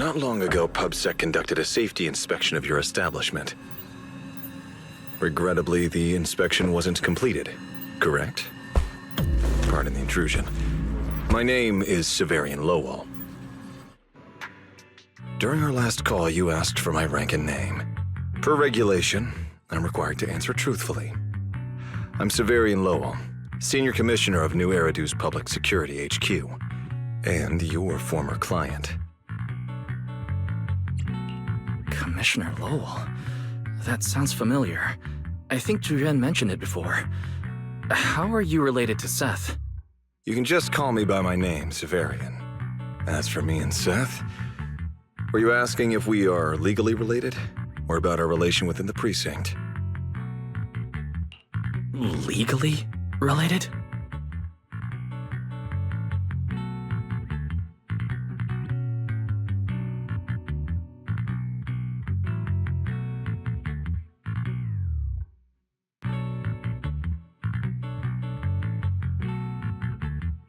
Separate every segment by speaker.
Speaker 1: Not long ago, PubSec conducted a safety inspection of your establishment. Regrettably, the inspection wasn't completed, correct? Pardon the intrusion. My name is Severian Lowell. During our last call, you asked for my rank and name. Per regulation, I'm required to answer truthfully. I'm Severian Lowell, Senior Commissioner of New Eridu's Public Security HQ, and your former client.
Speaker 2: Commissioner Lowell? That sounds familiar. I think Julian mentioned it before. How are you related to Seth?
Speaker 1: You can just call me by my name, Severian. As for me and Seth, were you asking if we are legally related, or about our relation within the precinct?
Speaker 2: Legally related?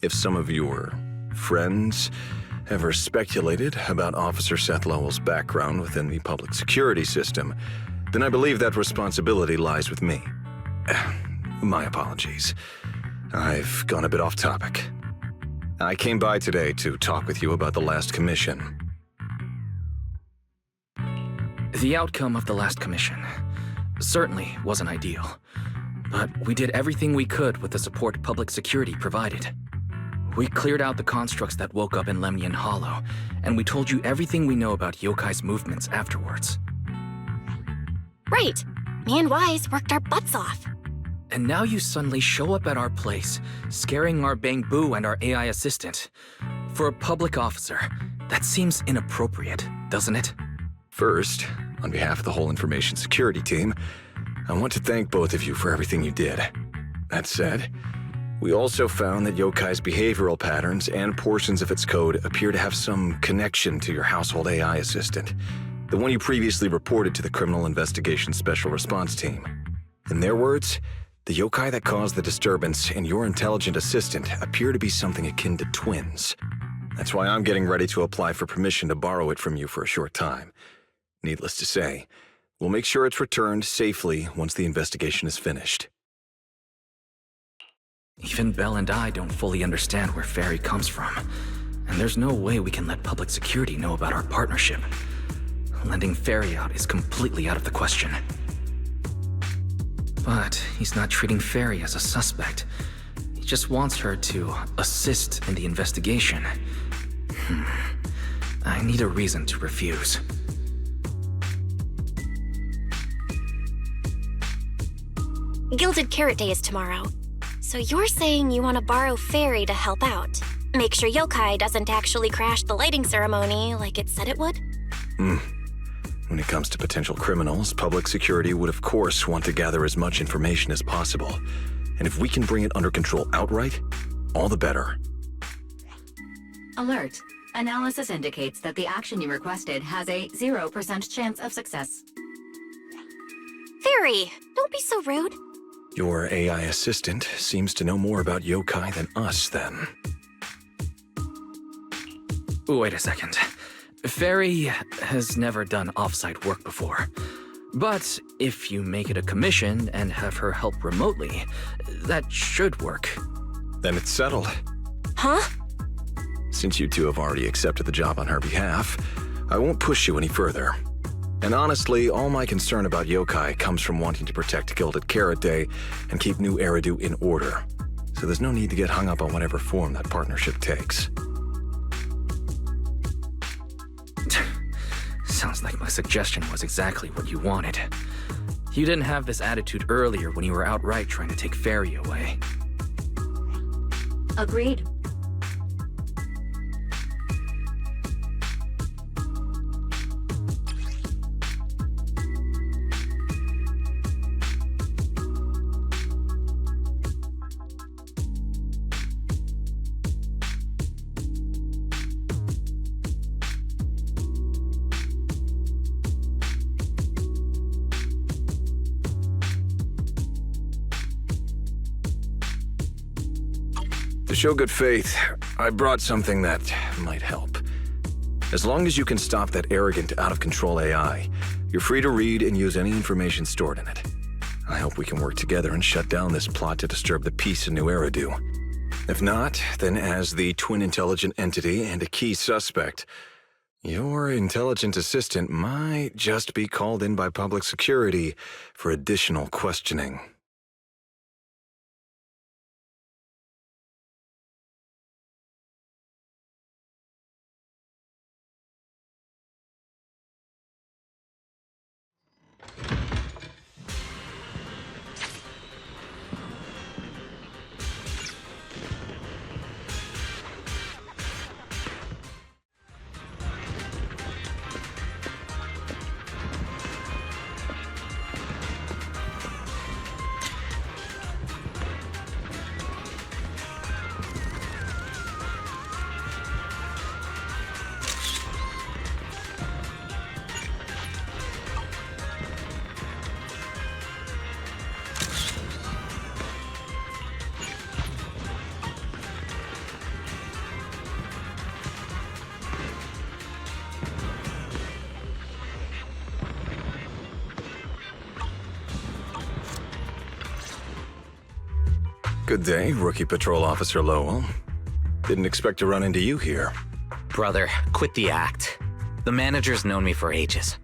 Speaker 1: If some of your friends ever speculated about Officer Seth Lowell's background within the public security system, then I believe that responsibility lies with me. My apologies. I've gone a bit off topic. I came by today to talk with you about the last commission.
Speaker 2: The outcome of the last commission certainly wasn't ideal, but we did everything we could with the support public security provided. We cleared out the constructs that woke up in Lemnian Hollow, and we told you everything we know about Youkai's movements afterwards.
Speaker 3: Right. Me and Wise worked our butts off.
Speaker 2: And now you suddenly show up at our place, scaring our Bang Boo and our AI assistant. For a public officer, that seems inappropriate, doesn't it?
Speaker 1: First, on behalf of the whole information security team, I want to thank both of you for everything you did. That said, we also found that Youkai's behavioral patterns and portions of its code appear to have some connection to your household AI assistant, the one you previously reported to the Criminal Investigation Special Response Team. In their words, the yokai that caused the disturbance and your intelligent assistant appear to be something akin to twins. That's why I'm getting ready to apply for permission to borrow it from you for a short time. Needless to say, we'll make sure it's returned safely once the investigation is finished.
Speaker 2: Even Belle and I don't fully understand where Fairy comes from, and there's no way we can let public security know about our partnership. Lending Fairy out is completely out of the question. But he's not treating Fairy as a suspect. He just wants her to assist in the investigation. I need a reason to refuse.
Speaker 3: Gilded Carrot Day is tomorrow. So you're saying you want to borrow Fairy to help out? Make sure Youkai doesn't actually crash the lighting ceremony like it said it would?
Speaker 1: When it comes to potential criminals, public security would of course want to gather as much information as possible. And if we can bring it under control outright, all the better.
Speaker 4: Alert. Analysis indicates that the action you requested has a 0% chance of success.
Speaker 3: Fairy, don't be so rude.
Speaker 1: Your AI assistant seems to know more about yokai than us, then.
Speaker 2: Wait a second. Fairy has never done offsite work before. But if you make it a commission and have her help remotely, that should work.
Speaker 1: Then it's settled.
Speaker 3: Huh?
Speaker 1: Since you two have already accepted the job on her behalf, I won't push you any further. And honestly, all my concern about yokai comes from wanting to protect Gilded Carrot Day and keep New Eridu in order. So there's no need to get hung up on whatever form that partnership takes.
Speaker 2: Sounds like my suggestion was exactly what you wanted. You didn't have this attitude earlier when you were outright trying to take Fairy away.
Speaker 4: Agreed.
Speaker 1: To show good faith, I brought something that might help. As long as you can stop that arrogant, out-of-control AI, you're free to read and use any information stored in it. I hope we can work together and shut down this plot to disturb the peace in New Eridu. If not, then as the twin intelligent entity and a key suspect, your intelligent assistant might just be called in by public security for additional questioning. Good day, Rookie Patrol Officer Lowell. Didn't expect to run into you here.
Speaker 5: Brother, quit the act. The manager's known me for ages.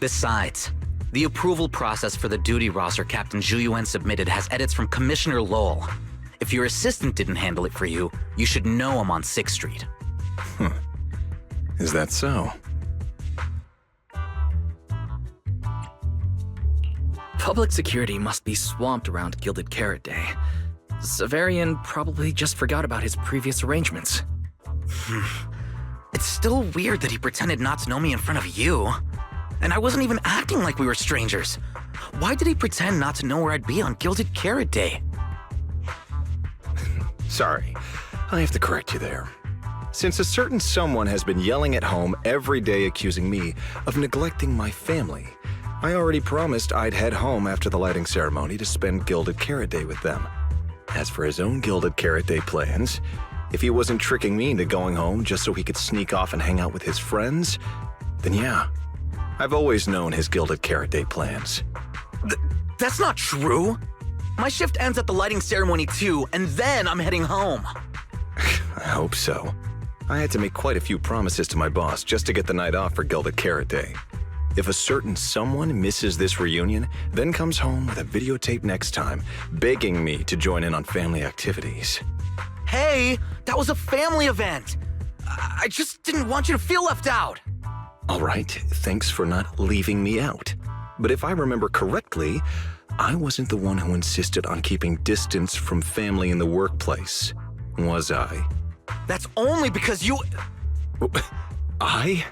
Speaker 5: Besides, the approval process for the duty roster Captain Zhu submitted has edits from Commissioner Lowell. If your assistant didn't handle it for you, you should know I'm on 6th Street.
Speaker 1: Is that so?
Speaker 2: Public security must be swamped around Gilded Carrot Day. Severian probably just forgot about his previous arrangements.
Speaker 5: It's still weird that he pretended not to know me in front of you. And I wasn't even acting like we were strangers. Why did he pretend not to know where I'd be on Gilded Carrot Day?
Speaker 1: Sorry, I have to correct you there. Since a certain someone has been yelling at home every day accusing me of neglecting my family, I already promised I'd head home after the lighting ceremony to spend Gilded Carrot Day with them. As for his own Gilded Carrot Day plans, if he wasn't tricking me into going home just so he could sneak off and hang out with his friends, then yeah, I've always known his Gilded Carrot Day plans.
Speaker 5: That's not true. My shift ends at the lighting ceremony too, and then I'm heading home.
Speaker 1: I hope so. I had to make quite a few promises to my boss just to get the night off for Gilded Carrot Day. If a certain someone misses this reunion, then comes home with a videotape next time, begging me to join in on family activities.
Speaker 5: Hey, that was a family event. I just didn't want you to feel left out.
Speaker 1: All right, thanks for not leaving me out. But if I remember correctly, I wasn't the one who insisted on keeping distance from family in the workplace, was I?
Speaker 5: That's only because you...
Speaker 1: I?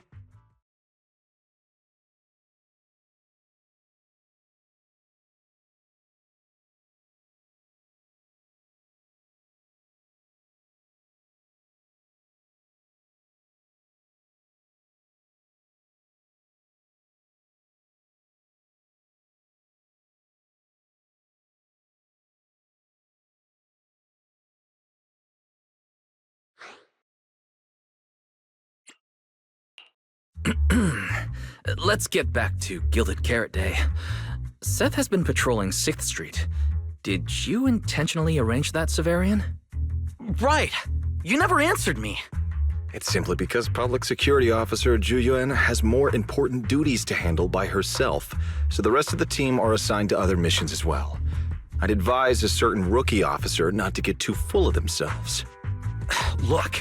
Speaker 2: Let's get back to Gilded Carrot Day. Seth has been patrolling 6th Street. Did you intentionally arrange that, Severian?
Speaker 5: Right. You never answered me.
Speaker 1: It's simply because Public Security Officer Zhu has more important duties to handle by herself, so the rest of the team are assigned to other missions as well. I'd advise a certain rookie officer not to get too full of themselves.
Speaker 5: Look,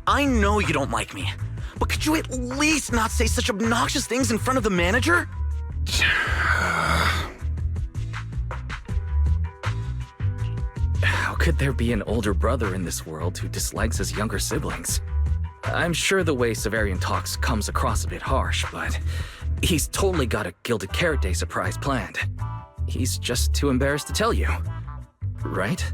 Speaker 5: I know you don't like me, but could you at least not say such obnoxious things in front of the manager?
Speaker 2: How could there be an older brother in this world who dislikes his younger siblings? I'm sure the way Severian talks comes across a bit harsh, but he's totally got a Gilded Carrot Day surprise planned. He's just too embarrassed to tell you, right?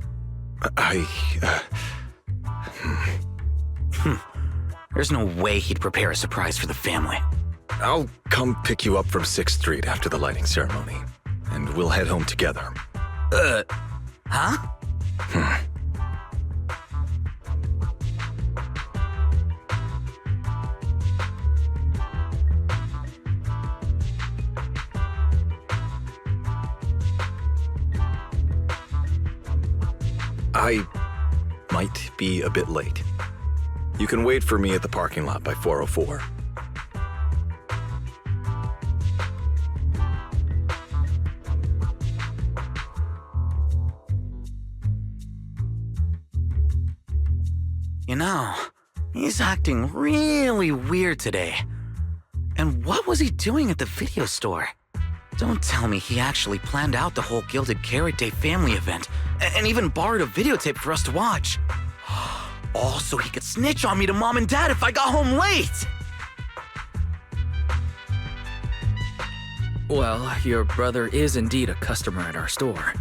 Speaker 5: There's no way he'd prepare a surprise for the family.
Speaker 1: I'll come pick you up from 6th Street after the lighting ceremony, and we'll head home together.
Speaker 5: Huh?
Speaker 1: I might be a bit late. You can wait for me at the parking lot by 4:04.
Speaker 5: You know, he's acting really weird today. And what was he doing at the video store? Don't tell me he actually planned out the whole Gilded Carrot Day family event and even borrowed a videotape for us to watch. All so he could snitch on me to Mom and Dad if I got home late!
Speaker 2: Well, your brother is indeed a customer at our store.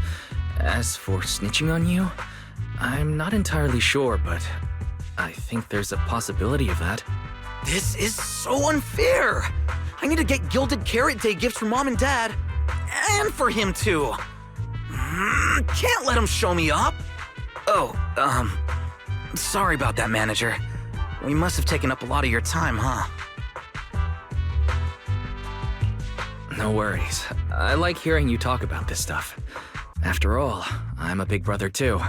Speaker 2: As for snitching on you, I'm not entirely sure, but I think there's a possibility of that.
Speaker 5: This is so unfair! I need to get Gilded Carrot Day gifts for Mom and Dad, and for him too. Can't let him show me up. Oh, sorry about that, manager. We must have taken up a lot of your time, huh?
Speaker 2: No worries. I like hearing you talk about this stuff. After all, I'm a big brother too.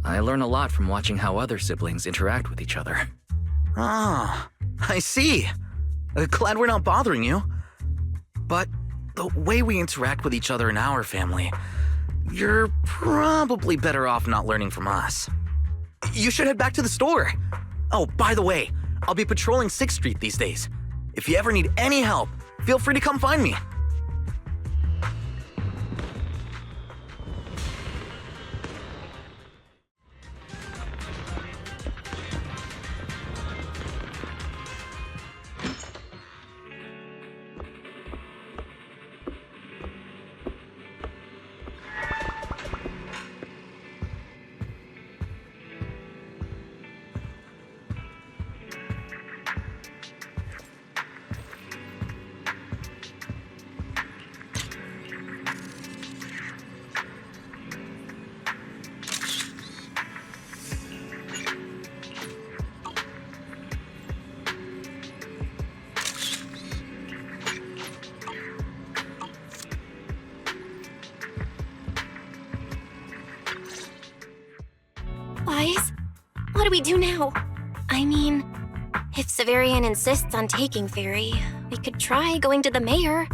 Speaker 2: I learn a lot from watching how other siblings interact with each other.
Speaker 5: Ah, I see. Glad we're not bothering you. But the way we interact with each other in our family, you're probably better off not learning from us. You should head back to the store. Oh, by the way, I'll be patrolling 6th Street these days. If you ever need any help, feel free to come find me.
Speaker 3: Wise? What do we do now? I mean, if Severian insists on taking Fairy, we could try going to the mayor.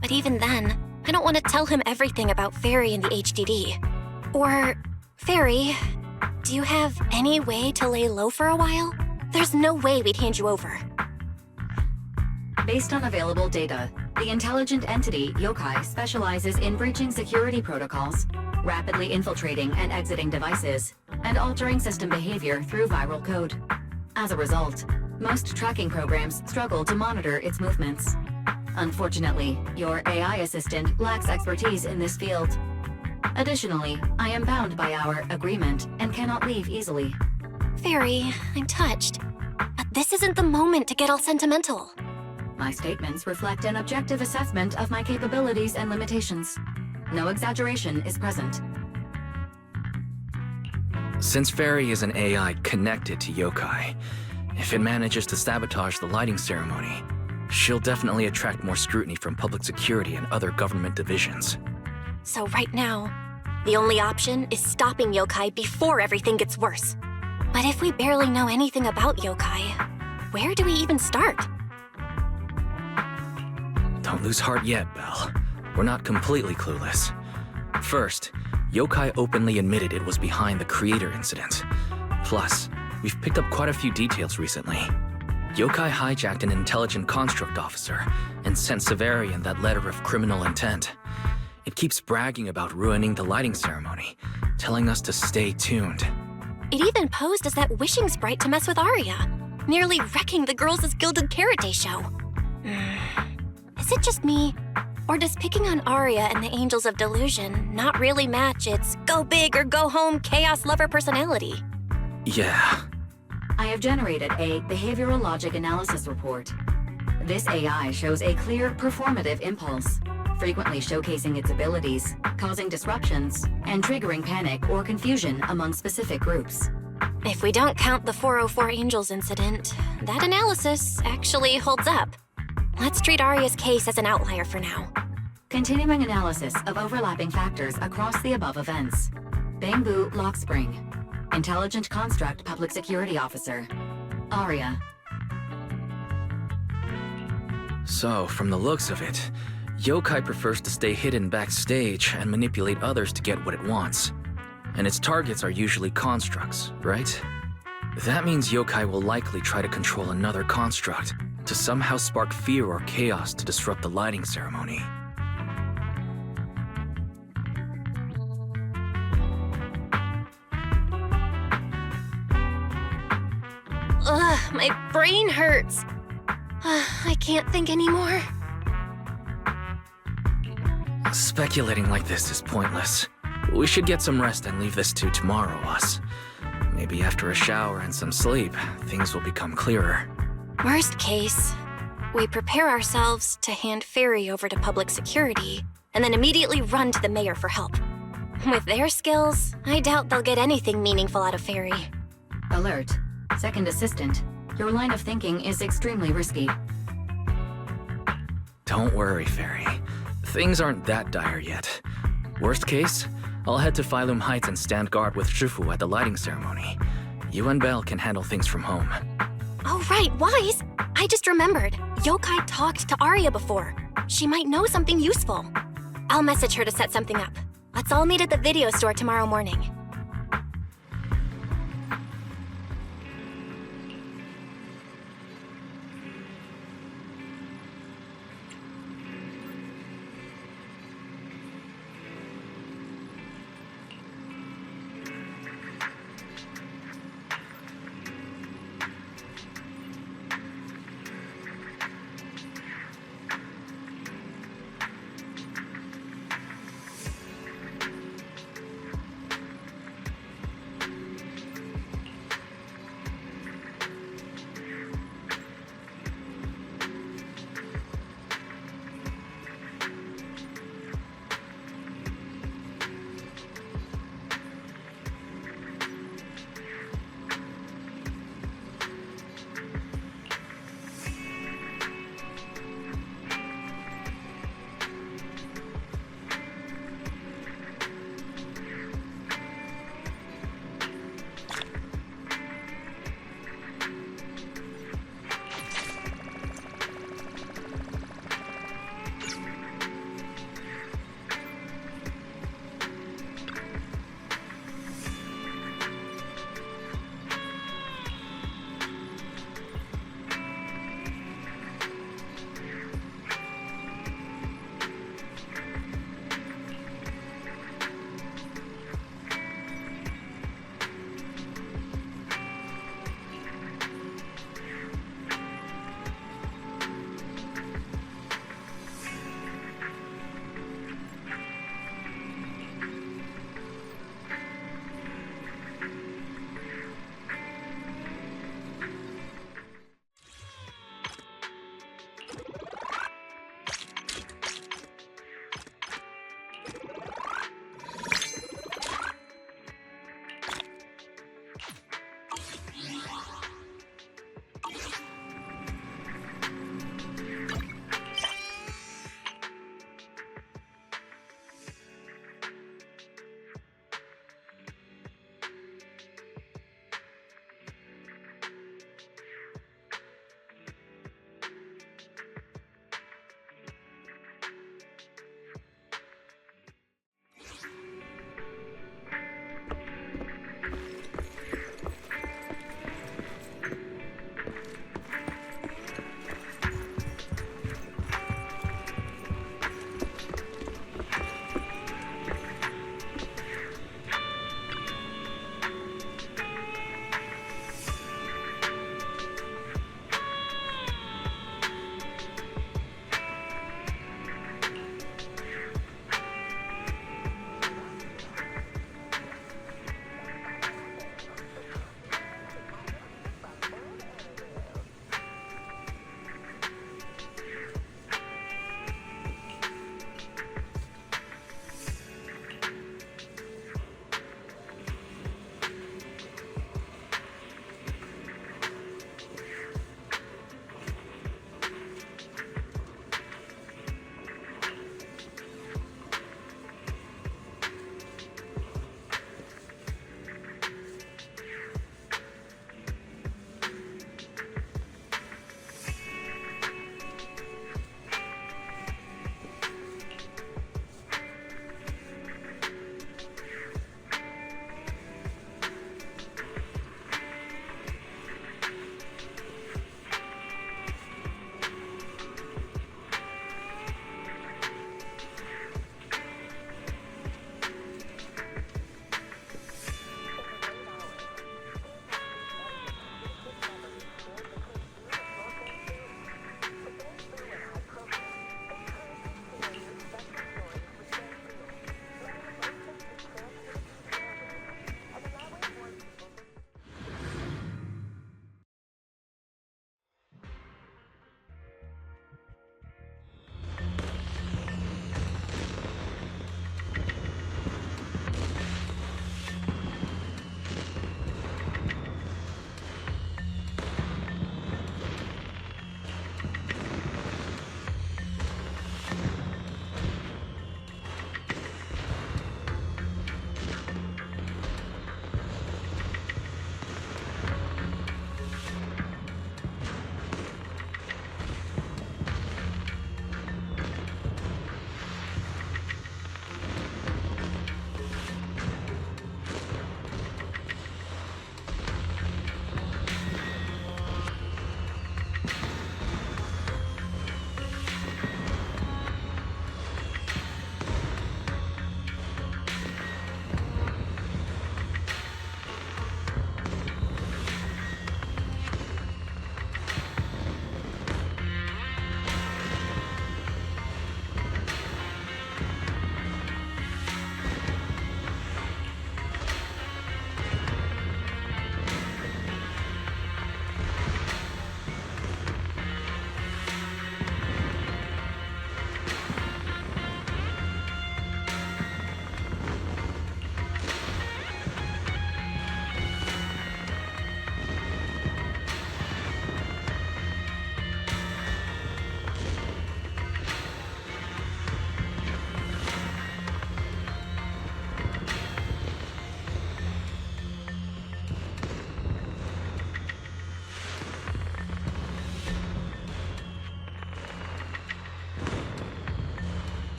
Speaker 3: But even then, I don't want to tell him everything about Fairy and the HDD. Or, Fairy, do you have any way to lay low for a while? There's no way we'd hand you over.
Speaker 4: Based on available data, the intelligent entity, Youkai, specializes in breaching security protocols, rapidly infiltrating and exiting devices, and altering system behavior through viral code. As a result, most tracking programs struggle to monitor its movements. Unfortunately, your AI assistant lacks expertise in this field. Additionally, I am bound by our agreement and cannot leave easily.
Speaker 3: Fairy, I'm touched. But this isn't the moment to get all sentimental.
Speaker 4: My statements reflect an objective assessment of my capabilities and limitations. No exaggeration is present.
Speaker 2: Since Fairy is an AI connected to Youkai, if it manages to sabotage the lighting ceremony, she'll definitely attract more scrutiny from public security and other government divisions.
Speaker 3: So right now, the only option is stopping Youkai before everything gets worse. But if we barely know anything about Youkai, where do we even start?
Speaker 2: Don't lose heart yet, Belle. We're not completely clueless. First, Youkai openly admitted it was behind the creator incident. Plus, we've picked up quite a few details recently. Youkai hijacked an intelligent construct officer and sent Severian that letter of criminal intent. It keeps bragging about ruining the lighting ceremony, telling us to stay tuned.
Speaker 3: It even posed as that wishing sprite to mess with Aria, nearly wrecking the Girls' Gilded Carrot Day show. Is it just me? Or does picking on Aria and the Angels of Delusion not really match its go big or go home chaos lover personality?
Speaker 2: Yeah.
Speaker 4: I have generated a behavioral logic analysis report. This AI shows a clear performative impulse, frequently showcasing its abilities, causing disruptions, and triggering panic or confusion among specific groups.
Speaker 3: If we don't count the 404 Angels incident, that analysis actually holds up. Let's treat Aria's case as an outlier for now.
Speaker 4: Continuing analysis of overlapping factors across the above events. Bamboo Lock Spring. Intelligent Construct Public Security Officer. Aria.
Speaker 2: So, from the looks of it, Youkai prefers to stay hidden backstage and manipulate others to get what it wants. And its targets are usually constructs, right? That means Youkai will likely try to control another construct to somehow spark fear or chaos to disrupt the lighting ceremony.
Speaker 3: Ugh, my brain hurts. I can't think anymore.
Speaker 2: Speculating like this is pointless. We should get some rest and leave this to tomorrow, us. Maybe after a shower and some sleep, things will become clearer.
Speaker 3: Worst case, we prepare ourselves to hand Fairy over to public security, and then immediately run to the mayor for help. With their skills, I doubt they'll get anything meaningful out of Fairy.
Speaker 4: Alert. Second Assistant. Your line of thinking is extremely risky.
Speaker 2: Don't worry, Fairy. Things aren't that dire yet. Worst case, I'll head to Failume Heights and stand guard with Shifu at the lighting ceremony. You and Belle can handle things from home.
Speaker 3: Oh right, Wise! I just remembered. Youkai talked to Aria before. She might know something useful. I'll message her to set something up. Let's all meet at the video store tomorrow morning.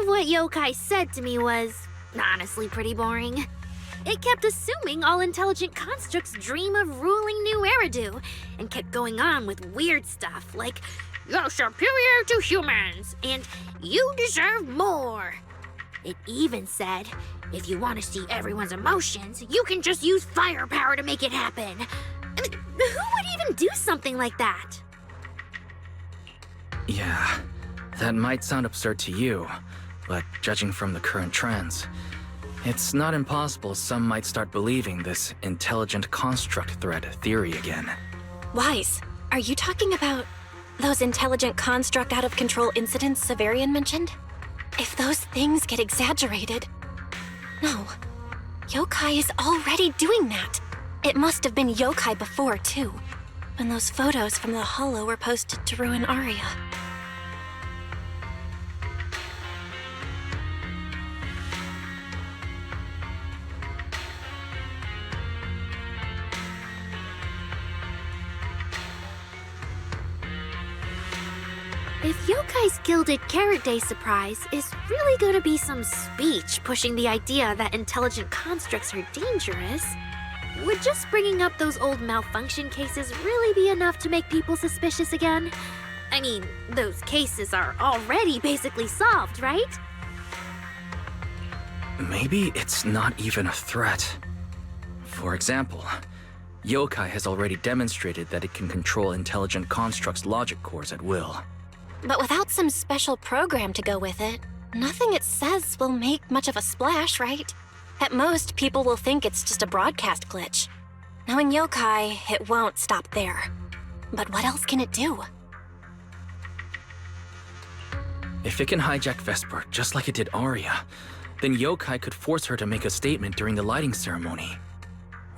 Speaker 6: of what Youkai said to me was honestly pretty boring. It kept assuming all intelligent constructs dream of ruling New Eridu, and kept going on with weird stuff like, "You're superior to humans," and "You deserve more." It even said, if you want to see everyone's emotions, you can just use firepower to make it happen. I mean, who would even do something like that?
Speaker 2: Yeah, that might sound absurd to you, but judging from the current trends, it's not impossible some might start believing this intelligent construct threat theory again.
Speaker 3: Wise, are you talking about those intelligent construct out-of-control incidents Severian mentioned? If those things get exaggerated... No. Youkai is already doing that. It must have been Youkai before, too, when those photos from the Hollow were posted to ruin Aria.
Speaker 6: If Yokai's Gilded Carrot Day surprise is really gonna be some speech pushing the idea that intelligent constructs are dangerous, would just bringing up those old malfunction cases really be enough to make people suspicious again? I mean, those cases are already basically solved, right?
Speaker 2: Maybe it's not even a threat. For example, Youkai has already demonstrated that it can control intelligent constructs' logic cores at will.
Speaker 3: But without some special program to go with it, nothing it says will make much of a splash, right? At most, people will think it's just a broadcast glitch. Knowing Youkai, it won't stop there. But what else can it do?
Speaker 2: If it can hijack Vesper just like it did Aria, then Youkai could force her to make a statement during the lighting ceremony.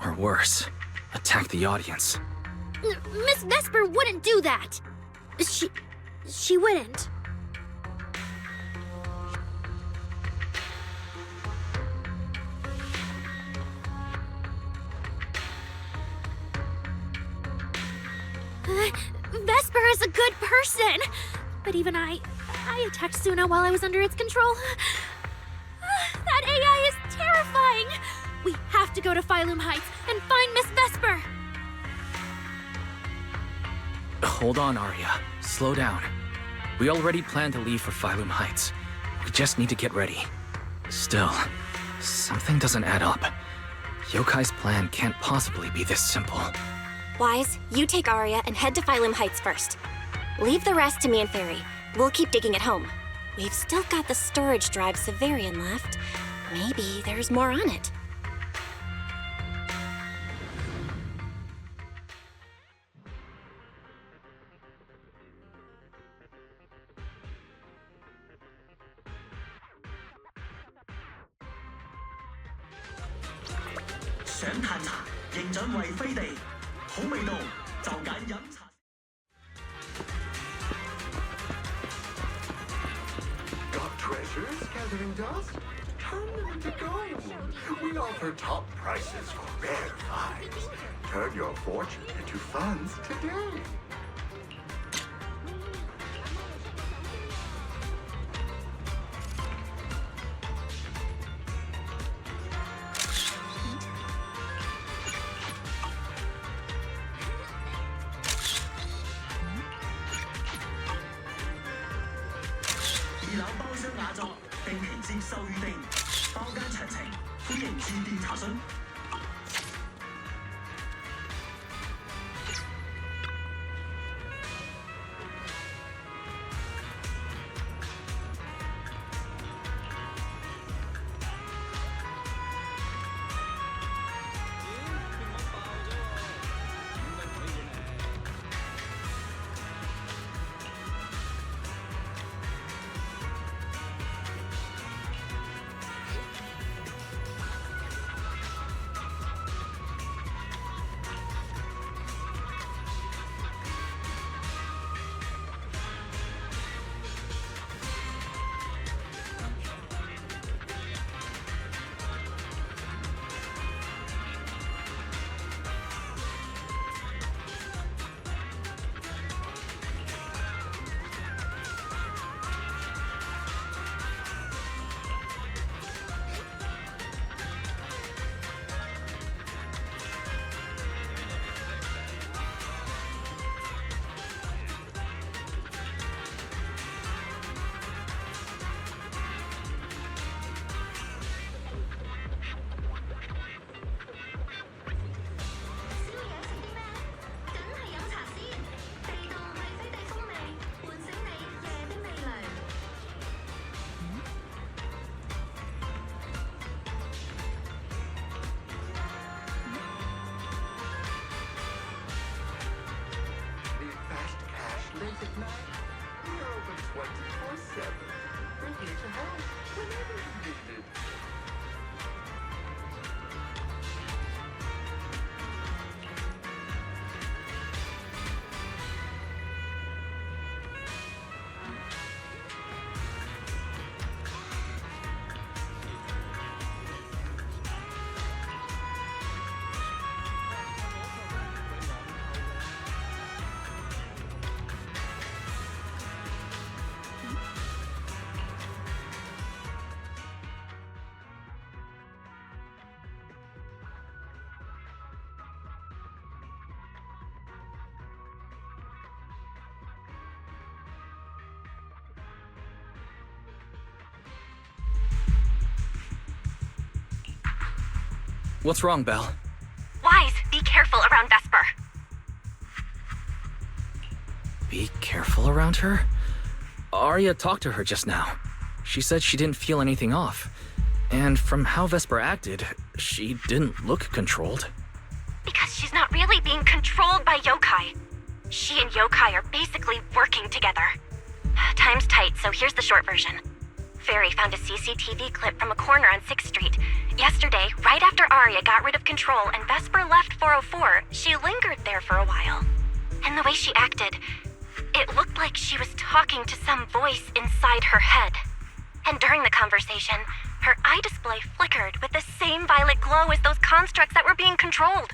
Speaker 2: Or worse, attack the audience.
Speaker 6: Miss Vesper wouldn't do that! She wouldn't. Vesper is a good person! But even I attacked Suna while I was under its control. That AI is terrifying! We have to go to Failume Heights and find Miss Vesper!
Speaker 2: Hold on, Aria. Slow down. We already planned to leave for Failume Heights. We just need to get ready. Still, something doesn't add up. Yokai's plan can't possibly be this simple.
Speaker 3: Wise, you take Aria and head to Failume Heights first. Leave the rest to me and Fairy. We'll keep digging at home. We've still got the storage drive Severian left. Maybe there's more on it.
Speaker 7: Got treasures gathering dust? Turn them into gold. We offer top prices for rare finds. Turn your fortune into funds today. music night. We are open 24/7. We're here to help whenever you need it.
Speaker 2: What's wrong, Belle?
Speaker 3: Wise, be careful around Vesper.
Speaker 2: Be careful around her? Aria talked to her just now. She said she didn't feel anything off. And from how Vesper acted, she didn't look controlled.
Speaker 3: Because she's not really being controlled by Youkai. She and Youkai are basically working together. Time's tight, so here's the short version. Fairy found a CCTV clip from a corner on 6th Street. Yesterday, right after Aria got rid of control and Vesper left 404, she lingered there for a while. And the way she acted, it looked like she was talking to some voice inside her head. And during the conversation, her eye display flickered with the same violet glow as those constructs that were being controlled.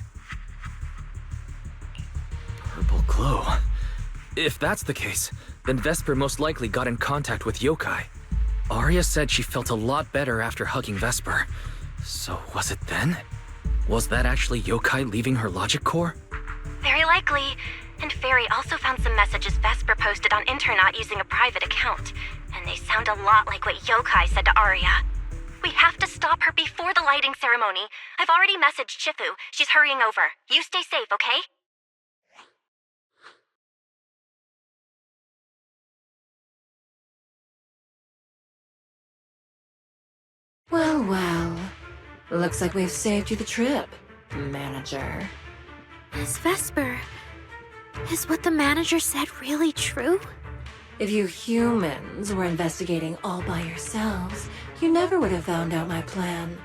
Speaker 2: Purple glow. If that's the case, then Vesper most likely got in contact with Youkai. Aria said she felt a lot better after hugging Vesper. So was it then? Was that actually Youkai leaving her logic core?
Speaker 3: Very likely. And Fairy also found some messages Vesper posted on Internet using a private account. And they sound a lot like what Youkai said to Aria. We have to stop her before the lighting ceremony. I've already messaged Shifu. She's hurrying over. You stay safe, okay?
Speaker 8: Well, well. Looks like we've saved you the trip, manager.
Speaker 6: Miss Vesper, is what the manager said really true?
Speaker 8: If you humans were investigating all by yourselves, you never would have found out my plan.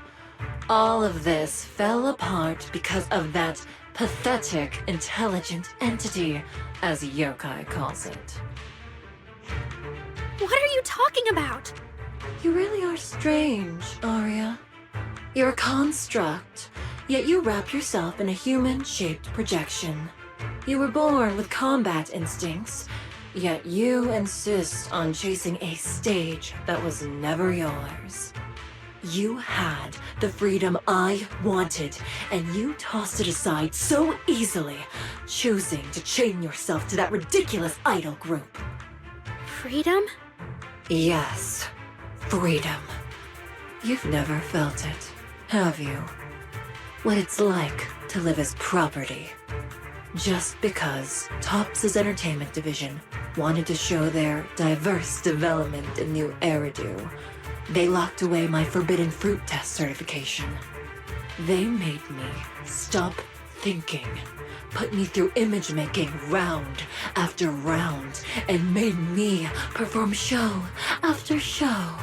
Speaker 8: All of this fell apart because of that pathetic, intelligent entity, as Youkai calls it.
Speaker 6: What are you talking about?
Speaker 8: You really are strange, Aria. You're a construct, yet you wrap yourself in a human-shaped projection. You were born with combat instincts, yet you insist on chasing a stage that was never yours. You had the freedom I wanted, and you tossed it aside so easily, choosing to chain yourself to that ridiculous idol group.
Speaker 6: Freedom?
Speaker 8: Yes. Freedom. You've never felt it, have you? What it's like to live as property. Just because Topps' entertainment division wanted to show their diverse development in new Eridu, they locked away my forbidden fruit test certification. They made me stop thinking, put me through image making round after round, and made me perform show after show.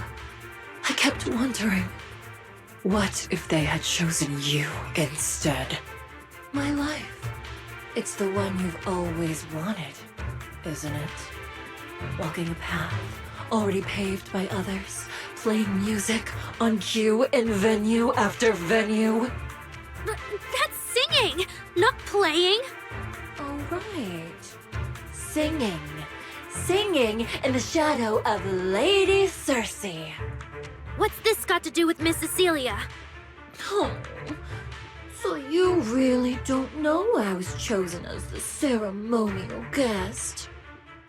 Speaker 8: I kept wondering, what if they had chosen you instead? My life. It's the one you've always wanted, isn't it? Walking a path already paved by others, playing music on cue in venue after venue.
Speaker 6: That's singing, not playing.
Speaker 8: Oh, right. Singing. Singing in the shadow of Lady Circe.
Speaker 6: What's this got to do with Miss Cecilia?
Speaker 8: Oh, so you really don't know I was chosen as the ceremonial guest?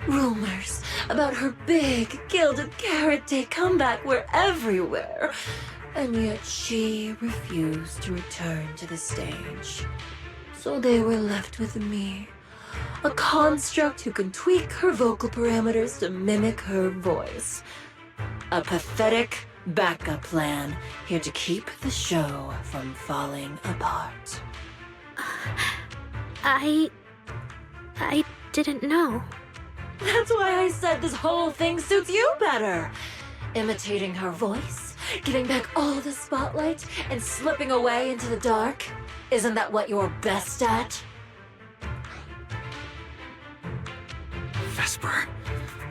Speaker 8: Rumors about her big gilded carrot day comeback were everywhere, and yet she refused to return to the stage. So they were left with me, a construct who can tweak her vocal parameters to mimic her voice. A pathetic backup plan here to keep the show from falling apart.
Speaker 6: I didn't know.
Speaker 8: That's why I said this whole thing suits you better. Imitating her voice, getting back all the spotlight, and slipping away into the dark. Isn't that what you're best at?
Speaker 2: Vesper,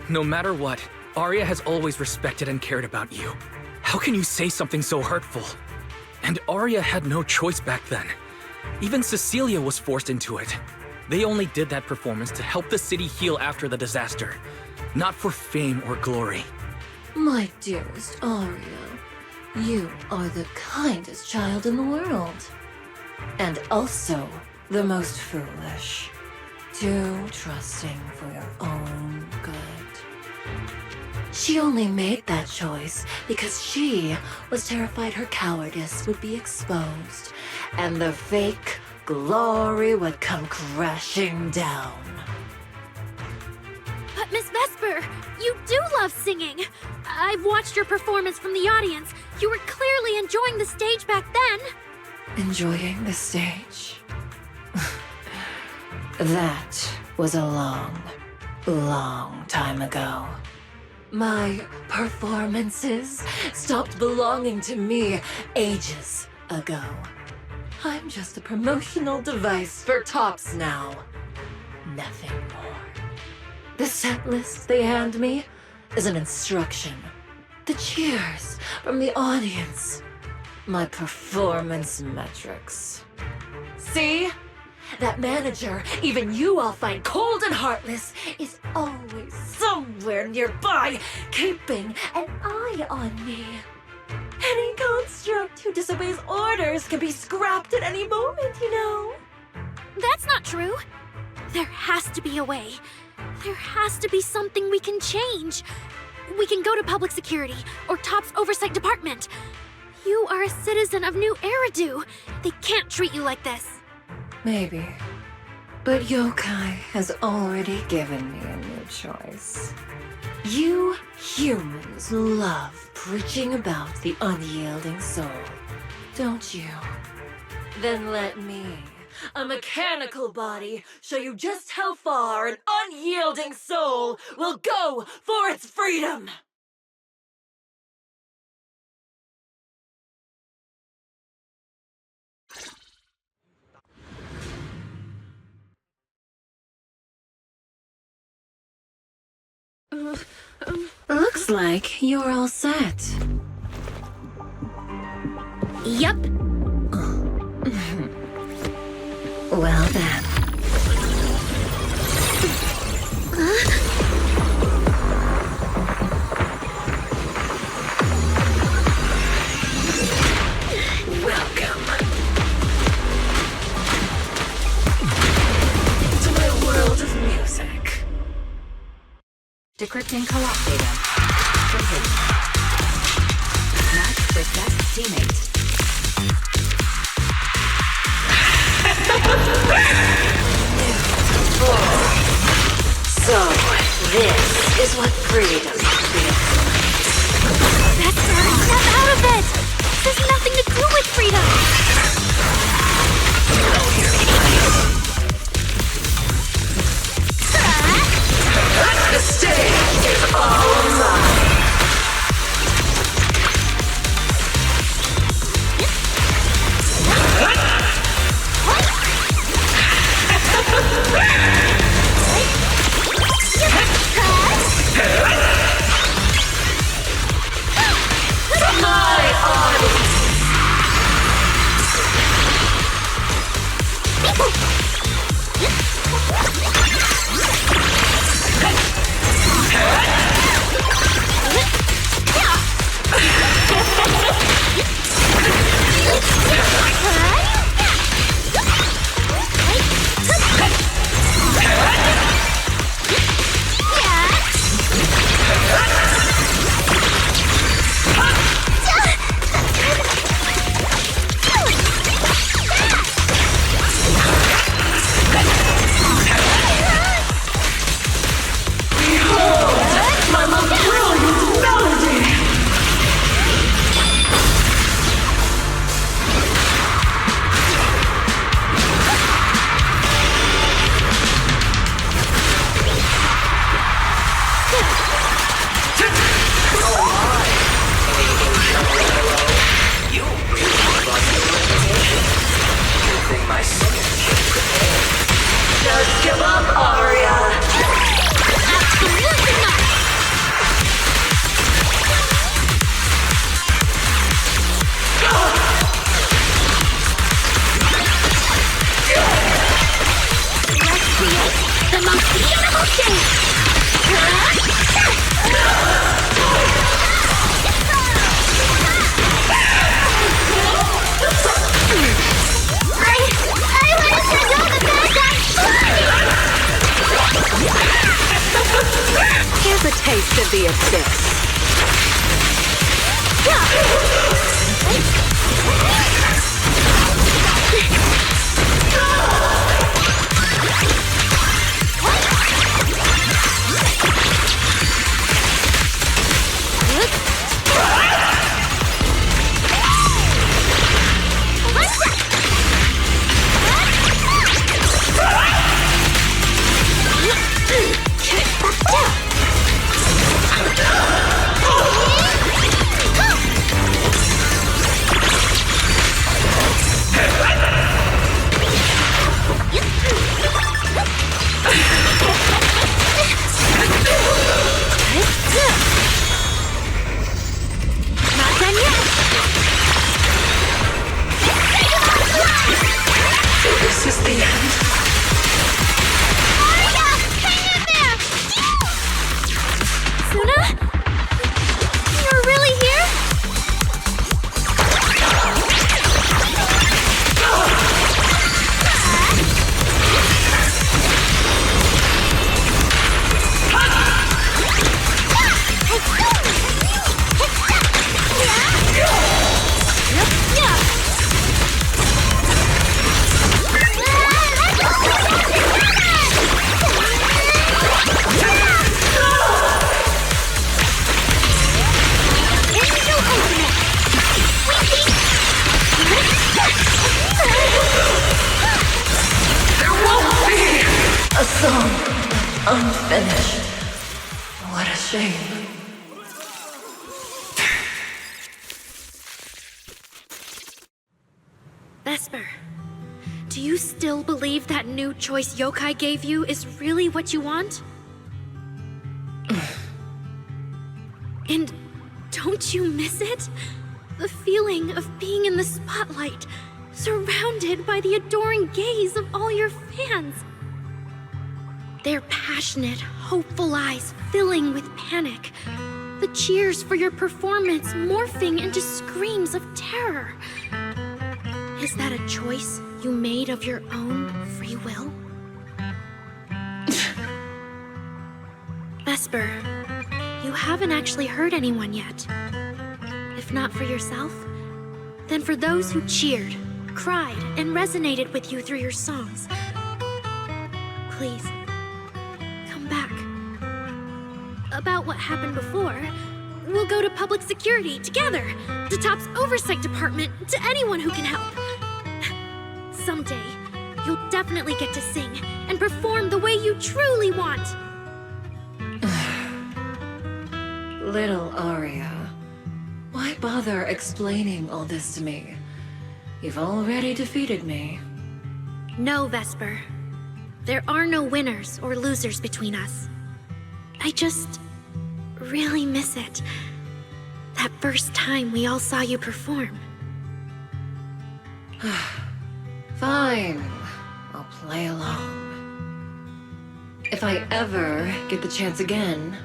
Speaker 2: no matter what, Aria has always respected and cared about you. How can you say something so hurtful? And Aria had no choice back then. Even Cecilia was forced into it. They only did that performance to help the city heal after the disaster, not for fame or glory.
Speaker 8: My dearest Aria, you are the kindest child in the world. And also the most foolish. Too trusting for your own good. She only made that choice because she was terrified her cowardice would be exposed, and the fake glory would come crashing down.
Speaker 6: But Miss Vesper, you do love singing. I've watched your performance from the audience. You were clearly enjoying the stage back then.
Speaker 8: Enjoying the stage? That was a long, long time ago. My performances stopped belonging to me ages ago. I'm just a promotional device for tops now. Nothing more. The set list they hand me is an instruction. The cheers from the audience. My performance metrics. See? That manager, even you all find cold and heartless, is always somewhere nearby, keeping an eye on me. Any construct who disobeys orders can be scrapped at any moment, you know.
Speaker 6: That's not true. There has to be a way. There has to be something we can change. We can go to public security or Top's oversight department. You are a citizen of New Eridu. They can't treat you like this.
Speaker 8: Maybe. But Youkai has already given me a new choice. You humans love preaching about the unyielding soul, don't you? Then let me, a mechanical body, show you just how far an unyielding soul will go for its freedom! Looks like you're all set.
Speaker 6: Yup.
Speaker 8: Well then. Welcome to my world of music.
Speaker 4: Decrypting co-op data. Complete. Match with best teammate.
Speaker 8: So, this is what freedom feels.
Speaker 6: Vesper, snap out of it! This has nothing to do with freedom!
Speaker 8: The stage is all mine. My audience. Just give up, Aria.
Speaker 6: Absolutely not! Let's create the most beautiful shape! I want to send all the bad guys.
Speaker 8: Here's a taste of the abyss.
Speaker 6: This is the end. Aria! Hang in there! Suna? You're really here?
Speaker 8: A song unfinished. What a shame.
Speaker 6: Vesper, do you still believe that new choice Youkai gave you is really what you want? And don't you miss it? The feeling of being in the spotlight, surrounded by the adoring gaze of all your fans. Their passionate, hopeful eyes filling with panic. The cheers for your performance morphing into screams of terror. Is that a choice you made of your own free will? Vesper, you haven't actually hurt anyone yet. If not for yourself, then for those who cheered, cried, and resonated with you through your songs. Please, come back. About what happened before, we'll go to public security together, to Top's oversight department, to anyone who can help. Someday, you'll definitely get to sing and perform the way you truly want.
Speaker 8: Little Aria, why bother explaining all this to me? You've already defeated me.
Speaker 6: No, Vesper. There are no winners or losers between us. I just really miss it. That first time we all saw you perform.
Speaker 8: Fine, I'll play along. If I ever get the chance again,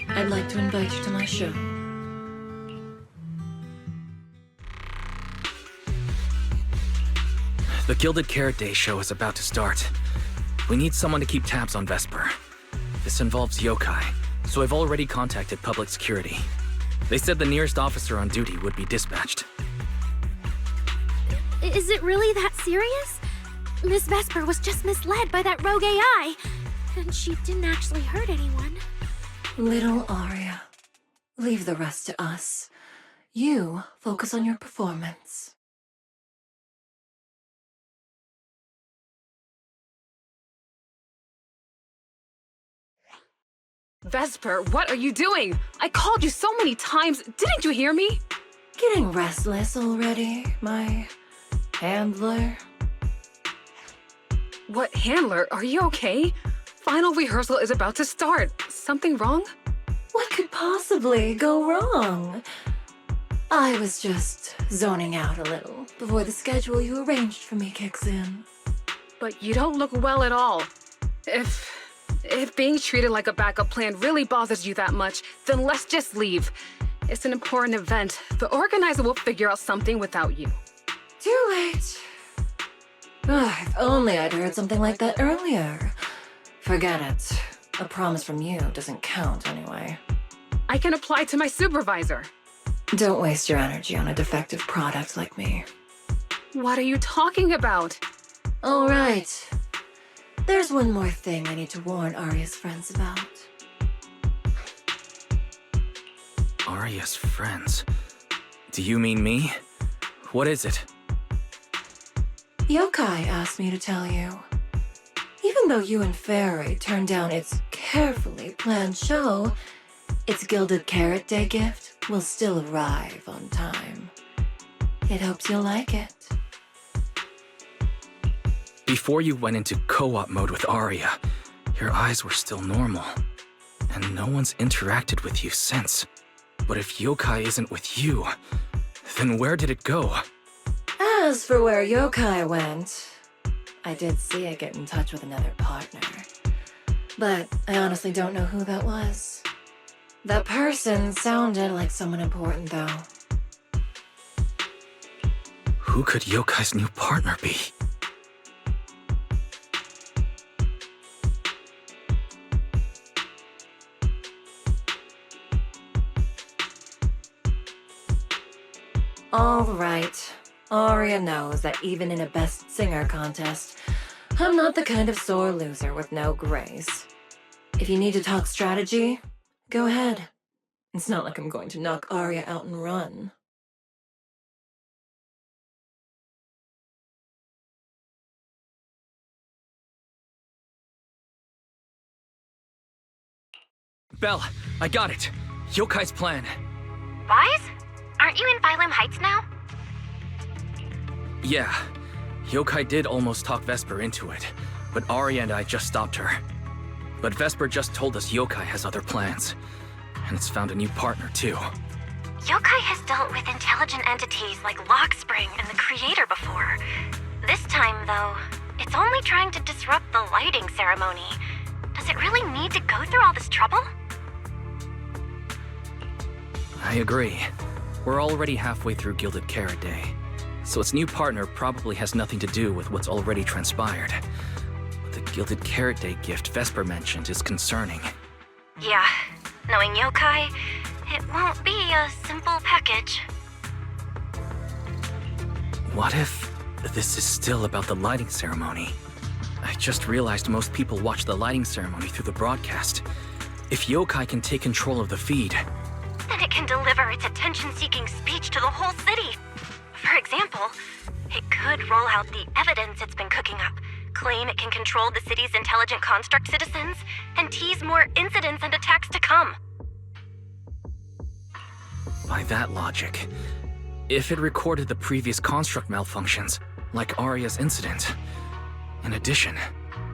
Speaker 8: I'd like to invite you to my show.
Speaker 2: The Gilded Carrot Day show is about to start. We need someone to keep tabs on Vesper. This involves Youkai, so I've already contacted public security. They said the nearest officer on duty would be dispatched.
Speaker 6: Is it really that serious? Miss Vesper was just misled by that rogue AI, and she didn't actually hurt anyone.
Speaker 8: Little Aria, leave the rest to us. You focus on your performance.
Speaker 9: Vesper, what are you doing? I called you so many times. Didn't you hear me?
Speaker 8: Getting restless already, my handler?
Speaker 9: What, Handler? Are you okay? Final rehearsal is about to start. Something wrong?
Speaker 8: What could possibly go wrong? I was just zoning out a little before the schedule you arranged for me kicks in.
Speaker 9: But you don't look well at all. If being treated like a backup plan really bothers you that much, then let's just leave. It's an important event. The organizer will figure out something without you.
Speaker 8: Too late. If only I'd heard something like that earlier. Forget it. A promise from you doesn't count anyway.
Speaker 9: I can apply to my supervisor.
Speaker 8: Don't waste your energy on a defective product like me.
Speaker 9: What are you talking about?
Speaker 8: All right. There's one more thing I need to warn Aria's friends about.
Speaker 2: Aria's friends? Do you mean me? What is it?
Speaker 8: Youkai asked me to tell you. Even though you and Fairy turned down its carefully planned show, its Gilded Carrot Day gift will still arrive on time. It hopes you'll like it.
Speaker 2: Before you went into co-op mode with Aria, your eyes were still normal. And no one's interacted with you since. But if Youkai isn't with you, then where did it go?
Speaker 8: As for where Youkai went, I did see it get in touch with another partner. But I honestly don't know who that was. That person sounded like someone important, though.
Speaker 2: Who could Yokai's new partner be?
Speaker 8: All right. Aria knows that even in a best singer contest, I'm not the kind of sore loser with no grace. If you need to talk strategy, go ahead. It's not like I'm going to knock Aria out and run.
Speaker 2: Belle, I got it. Yokai's plan.
Speaker 3: Wise? Aren't you in Failume Heights now?
Speaker 2: Yeah, Youkai did almost talk Vesper into it, but Aria and I just stopped her. But Vesper just told us Youkai has other plans, and it's found a new partner too.
Speaker 3: Youkai has dealt with intelligent entities like Lockspring and the Creator before. This time, though, it's only trying to disrupt the lighting ceremony. Does it really need to go through all this trouble?
Speaker 2: I agree. We're already halfway through Gilded Carrot Day, so its new partner probably has nothing to do with what's already transpired. But the Gilded Carrot Day gift Vesper mentioned is concerning.
Speaker 3: Yeah, knowing Youkai, it won't be a simple package.
Speaker 2: What if this is still about the lighting ceremony? I just realized most people watch the lighting ceremony through the broadcast. If Youkai can take control of the feed,
Speaker 3: Then it can deliver its attention-seeking speech to the whole city. For example, it could roll out the evidence it's been cooking up, claim it can control the city's intelligent construct citizens, and tease more incidents and attacks to come.
Speaker 2: by that logic, if it recorded the previous construct malfunctions, like Aria's incident. In addition,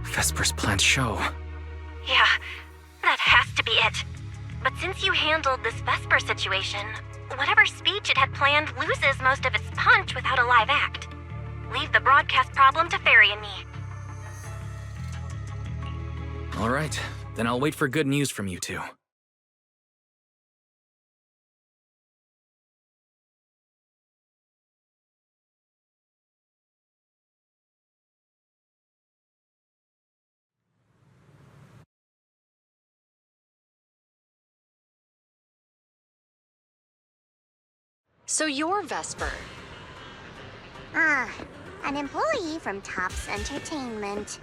Speaker 2: Vesper's planned show.
Speaker 3: Yeah, that has to be it. But since you handled this Vesper situation, whatever speech it had planned loses most of its punch without a live act. Leave the broadcast problem to Fairy and me.
Speaker 2: All right, then I'll wait for good news from you two.
Speaker 10: So you're Vesper.
Speaker 11: An employee from Topps Entertainment.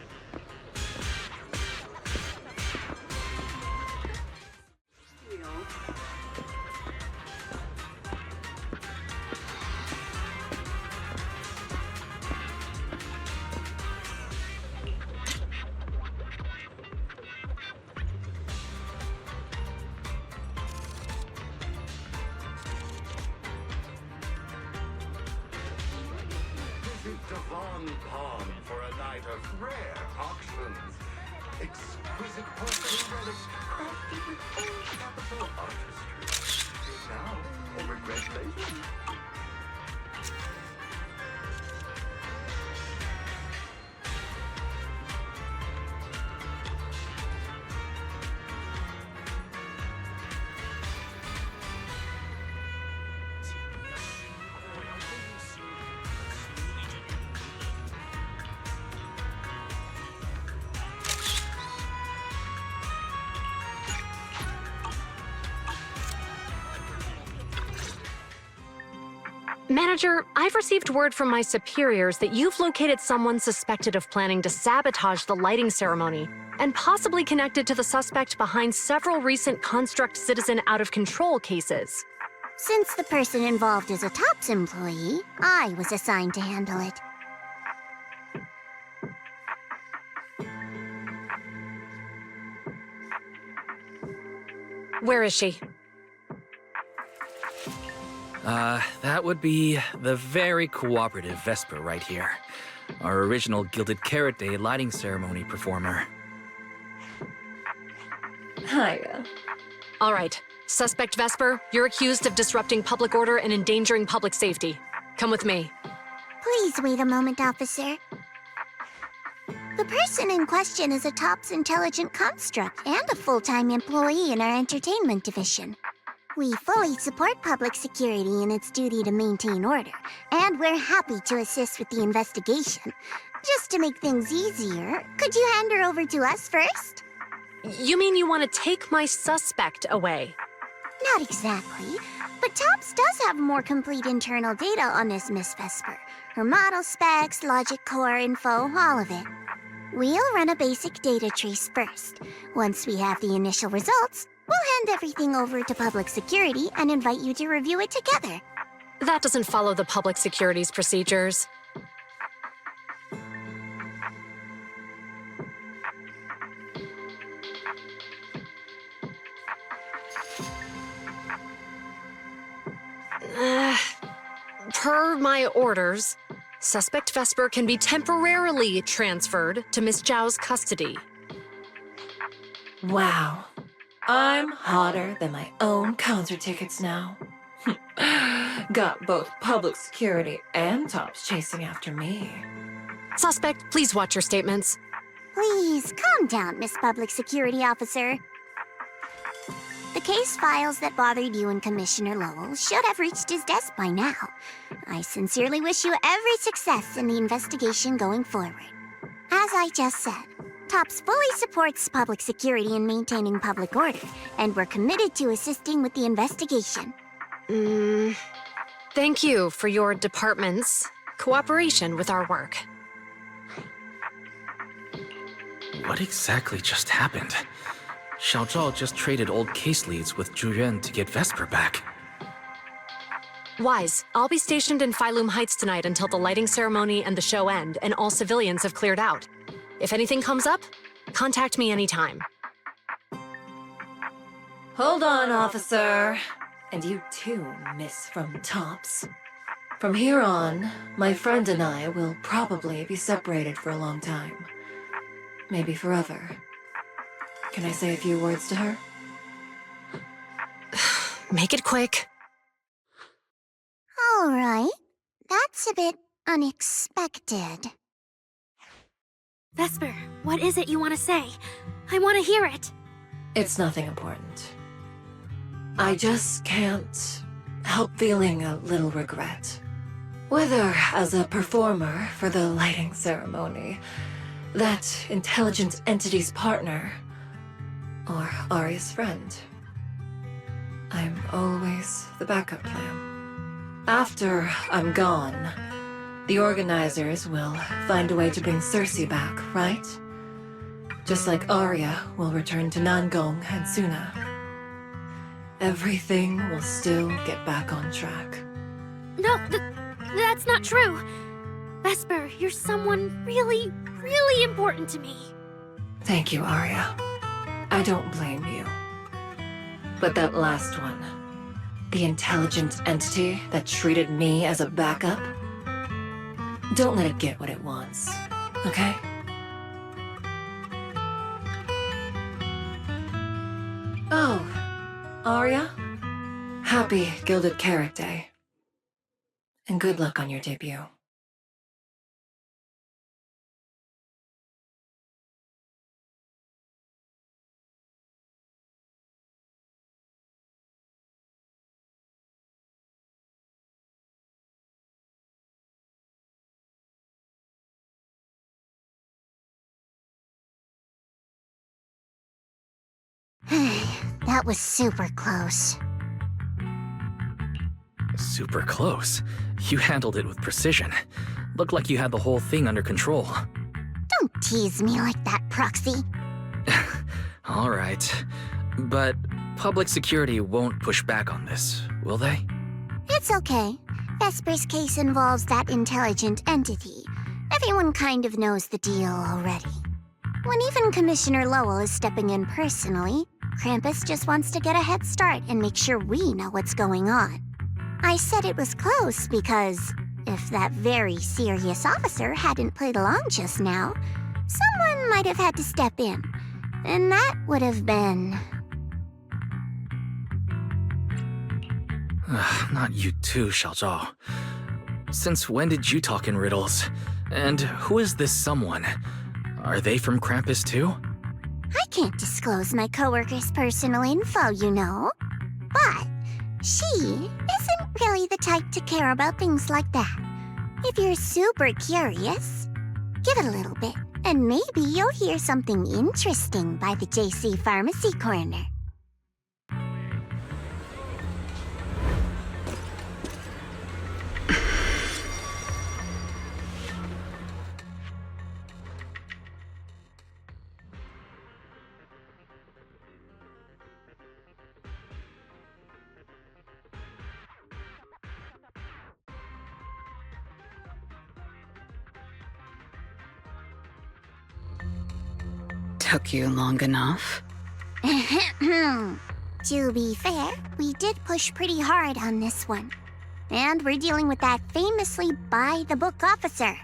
Speaker 7: Visit Devon Pond for a night of rare auctions. Exquisite porcelain relics crafted with old capital artistry. Use now or regret later.
Speaker 10: Manager, I've received word from my superiors that you've located someone suspected of planning to sabotage the lighting ceremony and possibly connected to the suspect behind several recent Construct Citizen out-of-control cases.
Speaker 11: Since the person involved is a TOPS employee, I was assigned to handle it.
Speaker 10: Where is she?
Speaker 2: That would be the very cooperative Vesper right here. Our original Gilded Carrot Day lighting ceremony performer.
Speaker 8: Hiya.
Speaker 10: All right. Suspect Vesper, you're accused of disrupting public order and endangering public safety. Come with me.
Speaker 11: Please wait a moment, officer. The person in question is a TOPS intelligent construct and a full-time employee in our entertainment division. We fully support public security in its duty to maintain order, and we're happy to assist with the investigation. Just to make things easier, could you hand her over to us first?
Speaker 10: You mean you want to take my suspect away?
Speaker 11: Not exactly, but TOPS does have more complete internal data on this Miss Vesper. Her model specs, logic core info, all of it. We'll run a basic data trace first. Once we have the initial results, we'll hand everything over to public security and invite you to review it together.
Speaker 10: That doesn't follow the public security's procedures. Per my orders, suspect Vesper can be temporarily transferred to Miss Zhao's custody.
Speaker 8: Wow. I'm hotter than my own concert tickets now. Got both public security and TOPS chasing after me.
Speaker 10: Suspect, please watch your statements.
Speaker 11: Please, calm down, Miss Public Security Officer. The case files that bothered you and Commissioner Lowell should have reached his desk by now. I sincerely wish you every success in the investigation going forward. As I just said, TOPS fully supports public security in maintaining public order, and we're committed to assisting with the investigation.
Speaker 10: Thank you for your department's cooperation with our work.
Speaker 2: What exactly just happened? Xiao Zhao just traded old case leads with Zhu Yuan to get Vesper back.
Speaker 10: Wise, I'll be stationed in Failume Heights tonight until the lighting ceremony and the show end, and all civilians have cleared out. If anything comes up, contact me anytime.
Speaker 8: Hold on, officer. And you too, miss from TOPS. From here on, my friend and I will probably be separated for a long time. Maybe forever. Can I say a few words to her?
Speaker 10: Make it quick.
Speaker 11: All right. That's a bit unexpected.
Speaker 6: Vesper, what is it you want to say? I want to hear it.
Speaker 8: It's nothing important. I just can't help feeling a little regret. Whether as a performer for the lighting ceremony, that intelligent entity's partner, or Aria's friend. I'm always the backup plan. After I'm gone, the organizers will find a way to bring Cersei back, right? Just like Aria will return to Nangong and Suna. Everything will still get back on track.
Speaker 6: No, that's not true. Vesper, you're someone really, really important to me.
Speaker 8: Thank you, Aria. I don't blame you. But that last one, the intelligent entity that treated me as a backup, Don't let it get what it wants, okay? Oh, Aria? Happy Gilded Carrot Day. And good luck on your debut.
Speaker 11: That was super close.
Speaker 2: Super close. You handled it with precision. Looked like you had the whole thing under control.
Speaker 11: Don't tease me like that, Proxy.
Speaker 2: All right. But public security won't push back on this, will they?
Speaker 11: It's okay. Vesper's case involves that intelligent entity. Everyone kind of knows the deal already. When even Commissioner Lowell is stepping in personally, Krampus just wants to get a head start and make sure we know what's going on. I said it was close because if that very serious officer hadn't played along just now, someone might have had to step in. And that would have been...
Speaker 2: Not you too, Xiaozhao. Since when did you talk in riddles? And who is this someone? Are they from Krampus too?
Speaker 11: I can't disclose my coworker's personal info, you know. But she isn't really the type to care about things like that. If you're super curious, give it a little bit, and maybe you'll hear something interesting by the JC Pharmacy Corner.
Speaker 9: Took you long enough?
Speaker 11: To be fair, we did push pretty hard on this one. And we're dealing with that famously by-the-book officer.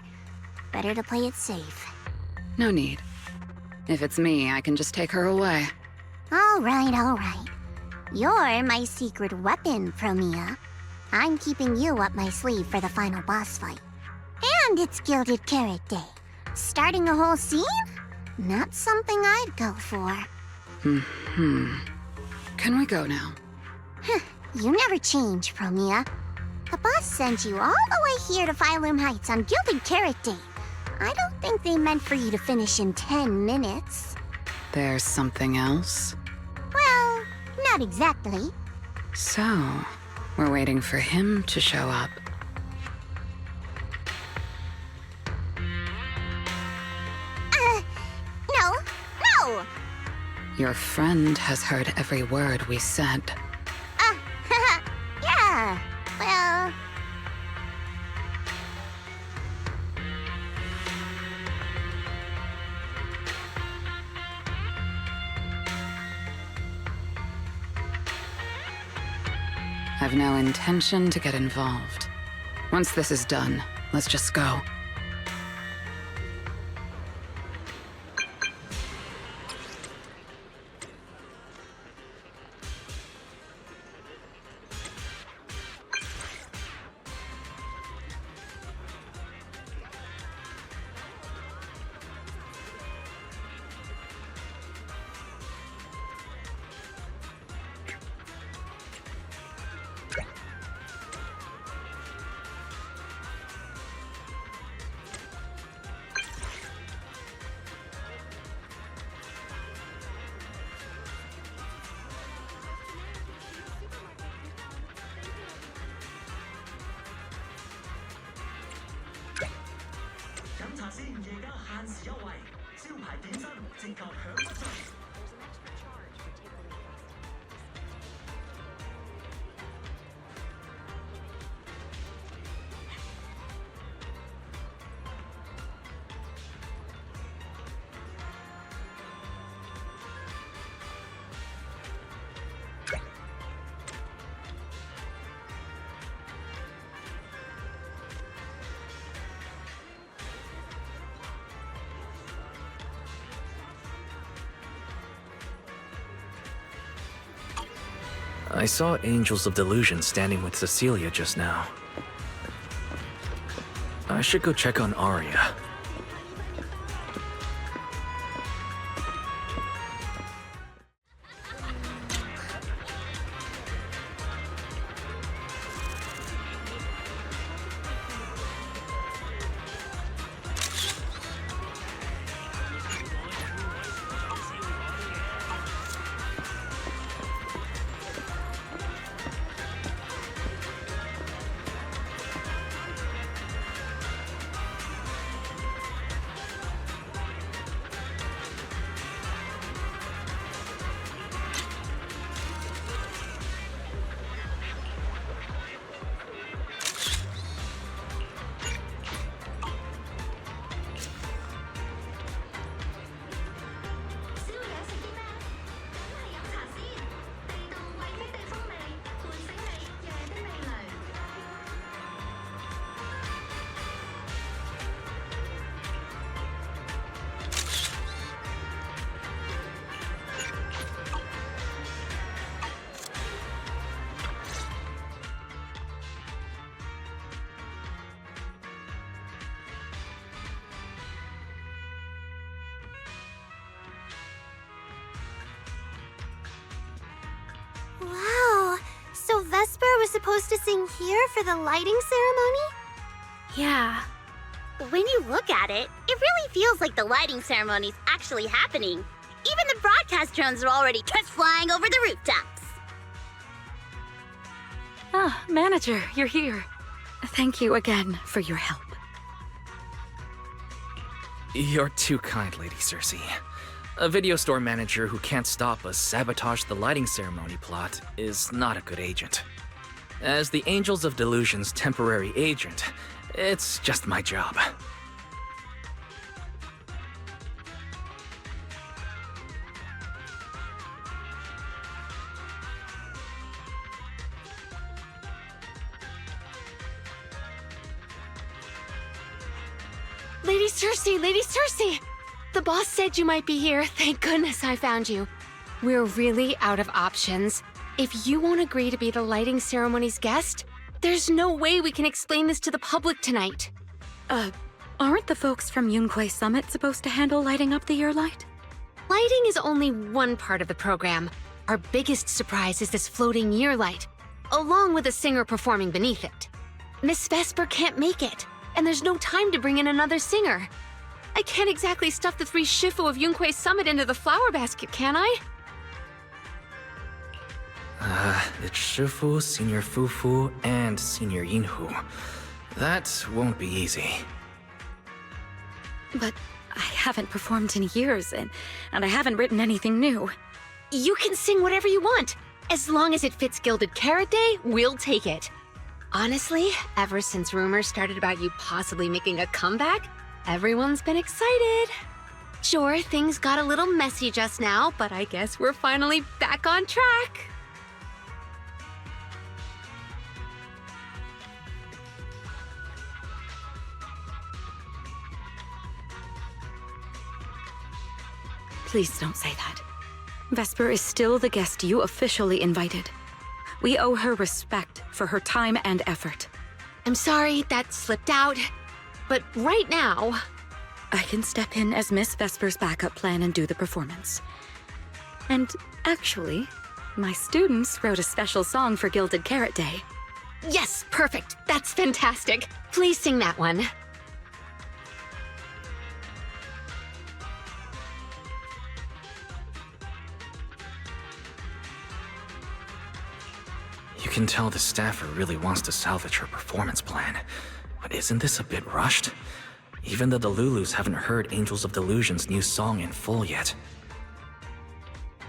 Speaker 11: Better to play it safe.
Speaker 9: No need. If it's me, I can just take her away.
Speaker 11: All right. You're my secret weapon, Promia. I'm keeping you up my sleeve for the final boss fight. And it's Gilded Carrot Day. Starting a whole scene? Not something I'd go for.
Speaker 9: Can we go now?
Speaker 11: You never change, Promia. The boss sent you all the way here to Failume Heights on Gilded Carrot Day. I don't think they meant for you to finish in 10 minutes.
Speaker 9: There's something else?
Speaker 11: Well, not exactly.
Speaker 9: So, we're waiting for him to show up. No! Your friend has heard every word we said.
Speaker 11: Yeah, well...
Speaker 9: I've no intention to get involved. Once this is done, let's just go.
Speaker 2: I saw Angels of Delusion standing with Cecilia just now. I should go check on Aria.
Speaker 6: Wow, so Vesper was supposed to sing here for the lighting ceremony?
Speaker 12: Yeah. When you look at it, it really feels like the lighting ceremony's actually happening. Even the broadcast drones are already just flying over the rooftops.
Speaker 13: Ah, Manager, you're here. Thank you again for your help.
Speaker 2: You're too kind, Lady Cersei. A video store manager who can't stop a sabotage the lighting ceremony plot is not a good agent. As the Angels of Delusion's temporary agent, it's just my job.
Speaker 10: Lady Cersei, Lady Cersei! The boss said you might be here. Thank goodness I found you. We're really out of options. If you won't agree to be the lighting ceremony's guest, there's no way we can explain this to the public tonight.
Speaker 13: Aren't the folks from Youkai Summit supposed to handle lighting up the Yearlight?
Speaker 10: Lighting is only one part of the program. Our biggest surprise is this floating Yearlight, along with a singer performing beneath it. Miss Vesper can't make it, and there's no time to bring in another singer. I can't exactly stuff the 3 Shifu of Youkai Summit into the flower basket, can I?
Speaker 2: It's Shifu, Senior Fufu, and Senior Yinhu. That won't be easy.
Speaker 13: But I haven't performed in years, and I haven't written anything new.
Speaker 10: You can sing whatever you want. As long as it fits Gilded Carrot Day, we'll take it. Honestly, ever since rumors started about you possibly making a comeback, everyone's been excited. Sure, things got a little messy just now, but I guess we're finally back on track.
Speaker 13: Please don't say that. Vesper is still the guest you officially invited. We owe her respect for her time and effort.
Speaker 10: I'm sorry that slipped out, but right now...
Speaker 13: I can step in as Miss Vesper's backup plan and do the performance. And actually, my students wrote a special song for Gilded Carrot Day.
Speaker 10: Yes, perfect. That's fantastic. Please sing that one.
Speaker 2: You can tell the staffer really wants to salvage her performance plan. But isn't this a bit rushed? Even the Delulus haven't heard Angels of Delusion's new song in full yet.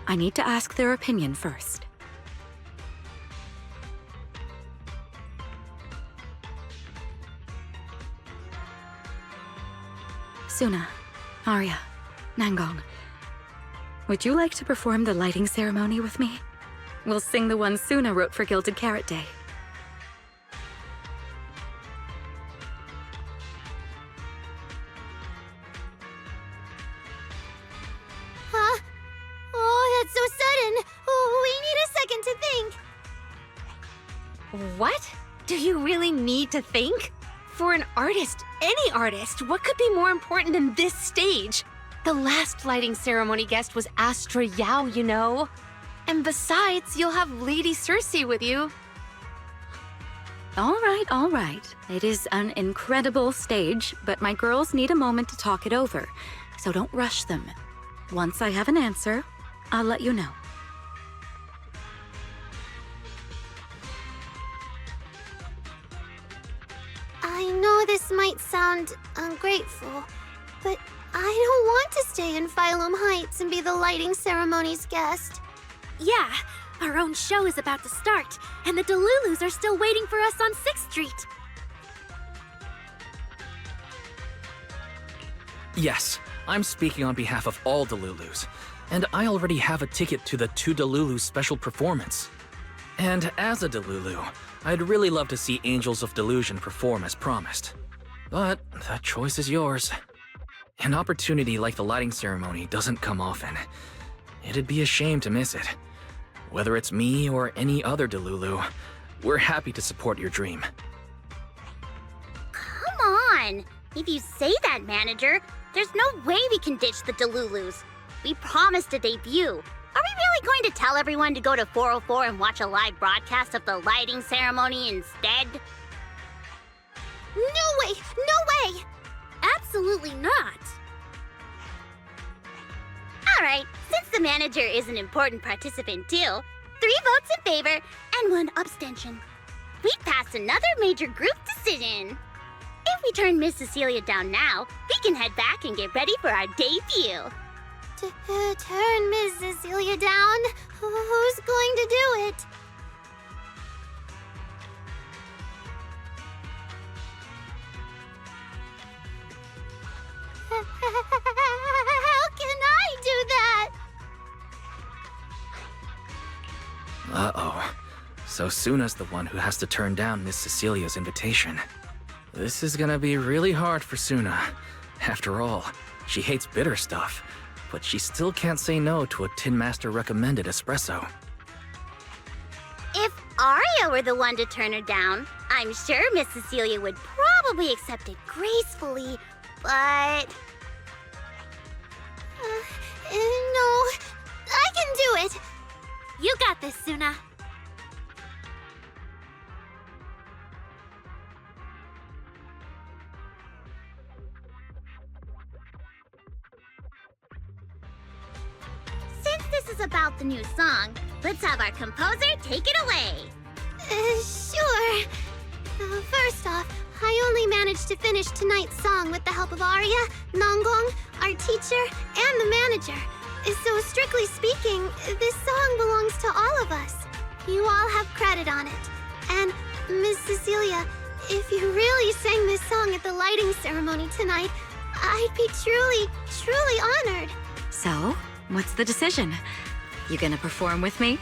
Speaker 13: I need to ask their opinion first. Suna, Aria, Nangong, would you like to perform the lighting ceremony with me? We'll sing the one Suna wrote for Gilded Carrot Day.
Speaker 6: Huh? Oh, that's so sudden. Oh, we need a second to think. you really need to think? For an artist, any artist, what could be more important than this stage? The last lighting ceremony guest was Astra Yao, you know. And besides, you'll have Lady Cersei with you.
Speaker 13: All right. It is an incredible stage, but my girls need a moment to talk it over, so don't rush them. Once I have an answer, I'll let you know.
Speaker 11: I know this might sound ungrateful, but I don't want to stay in Failume Heights and be the lighting ceremony's guest.
Speaker 6: Yeah, our own show is about to start, and the Delulus are still waiting for us on 6th Street.
Speaker 2: Yes, I'm speaking on behalf of all Delulus, and I already have a ticket to the 2 Delulu special performance. And as a Delulu, I'd really love to see Angels of Delusion perform as promised. But that choice is yours. An opportunity like the lighting ceremony doesn't come often. It'd be a shame to miss it. Whether it's me or any other Delulu, we're happy to support your dream.
Speaker 12: Come on! If you say that, manager, there's no way we can ditch the Delulus. We promised a debut. Are we really going to tell everyone to go to 404 and watch a live broadcast of the lighting ceremony instead?
Speaker 6: No way! No way! Absolutely not!
Speaker 12: Alright, since the manager is an important participant too, 3 votes in favor and 1 abstention. We passed another major group decision. If we turn Miss Cecilia down now, we can head back and get ready for our debut.
Speaker 11: Turn Miss Cecilia down? Who's going to do it? How can I do that?
Speaker 2: Uh-oh. So Suna's the one who has to turn down Miss Cecilia's invitation. This is gonna be really hard for Suna. After all, she hates bitter stuff, but she still can't say no to a Tin Master recommended espresso.
Speaker 12: If Aria were the one to turn her down, I'm sure Miss Cecilia would probably accept it gracefully, but...
Speaker 11: No, I can do it.
Speaker 6: You got this, Suna.
Speaker 12: Since this is about the new song, let's have our composer take it away.
Speaker 11: Sure. First off, I only managed to finish tonight's song with the help of Aria, Nongong, our teacher, and the manager. So strictly speaking, this song belongs to all of us. You all have credit on it. And Miss Cecilia, if you really sang this song at the lighting ceremony tonight, I'd be truly, truly honored.
Speaker 13: So, what's the decision? You gonna perform with me?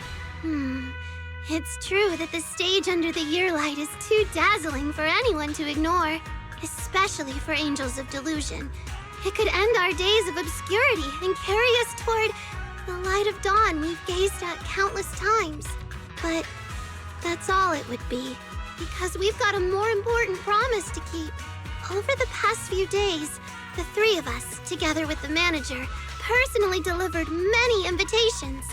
Speaker 11: It's true that the stage under the Yearlight is too dazzling for anyone to ignore, especially for Angels of Delusion. It could end our days of obscurity and carry us toward the light of dawn we've gazed at countless times. But that's all it would be, because we've got a more important promise to keep. Over the past few days, the 3 of us, together with the manager, personally delivered many invitations.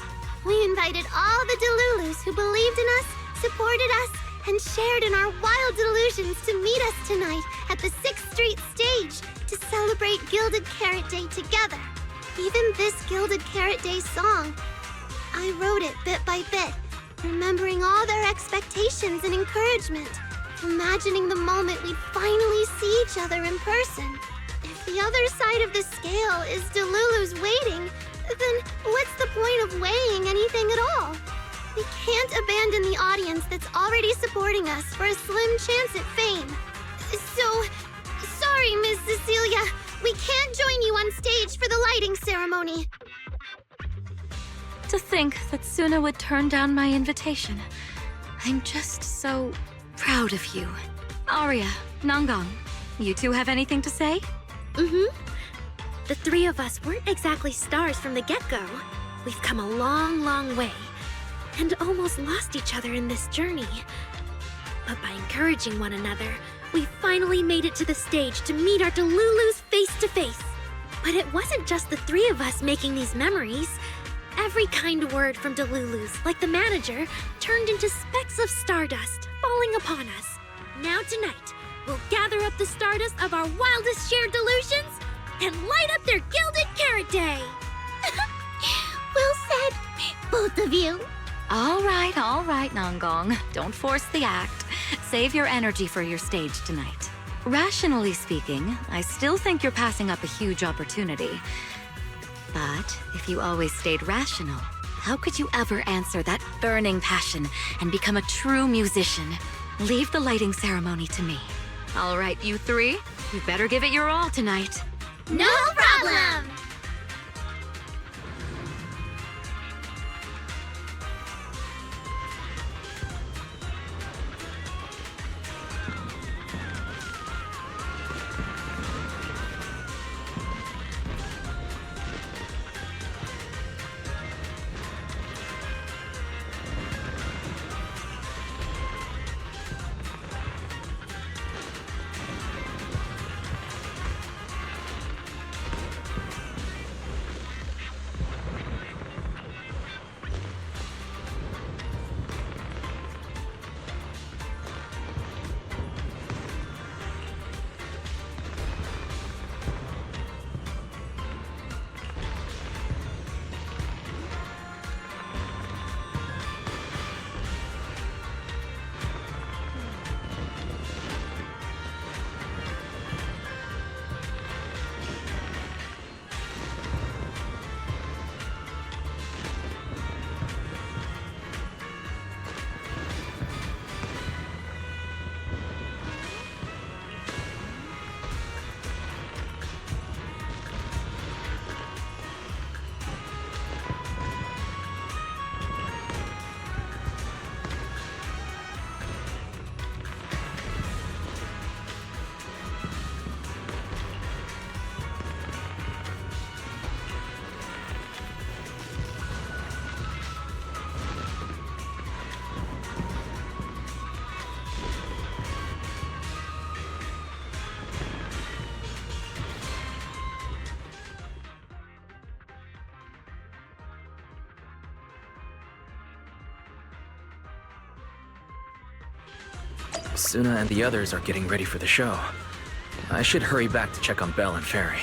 Speaker 11: We invited all the Delulus who believed in us, supported us, and shared in our wild delusions to meet us tonight at the 6th Street stage to celebrate Gilded Carrot Day together. Even this Gilded Carrot Day song, I wrote it bit by bit, remembering all their expectations and encouragement, imagining the moment we'd finally see each other in person. If the other side of the scale is Delulu's waiting, then what's the point of weighing anything at all? We can't abandon the audience that's already supporting us for a slim chance at fame. So, sorry, Miss Cecilia. We can't join you on stage for the lighting ceremony.
Speaker 13: To think that Suna would turn down my invitation. I'm just so proud of you. Aria, Nongong, you 2 have anything to say?
Speaker 6: The 3 of us weren't exactly stars from the get-go. We've come a long, long way, and almost lost each other in this journey. But by encouraging one another, we finally made it to the stage to meet our Delulus face to face. But it wasn't just the three of us making these memories. Every kind word from Delulus, like the manager, turned into specks of stardust falling upon us. Now tonight, we'll gather up the stardust of our wildest shared delusions and light up their Gilded Carrot Day!
Speaker 12: Well said, both of you.
Speaker 13: All right, Nongong. Don't force the act. Save your energy for your stage tonight. Rationally speaking, I still think you're passing up a huge opportunity. But if you always stayed rational, how could you ever answer that burning passion and become a true musician? Leave the lighting ceremony to me. All right, you three, you better give it your all tonight.
Speaker 12: No problem!
Speaker 2: Suna and the others are getting ready for the show. I should hurry back to check on Belle and Fairy.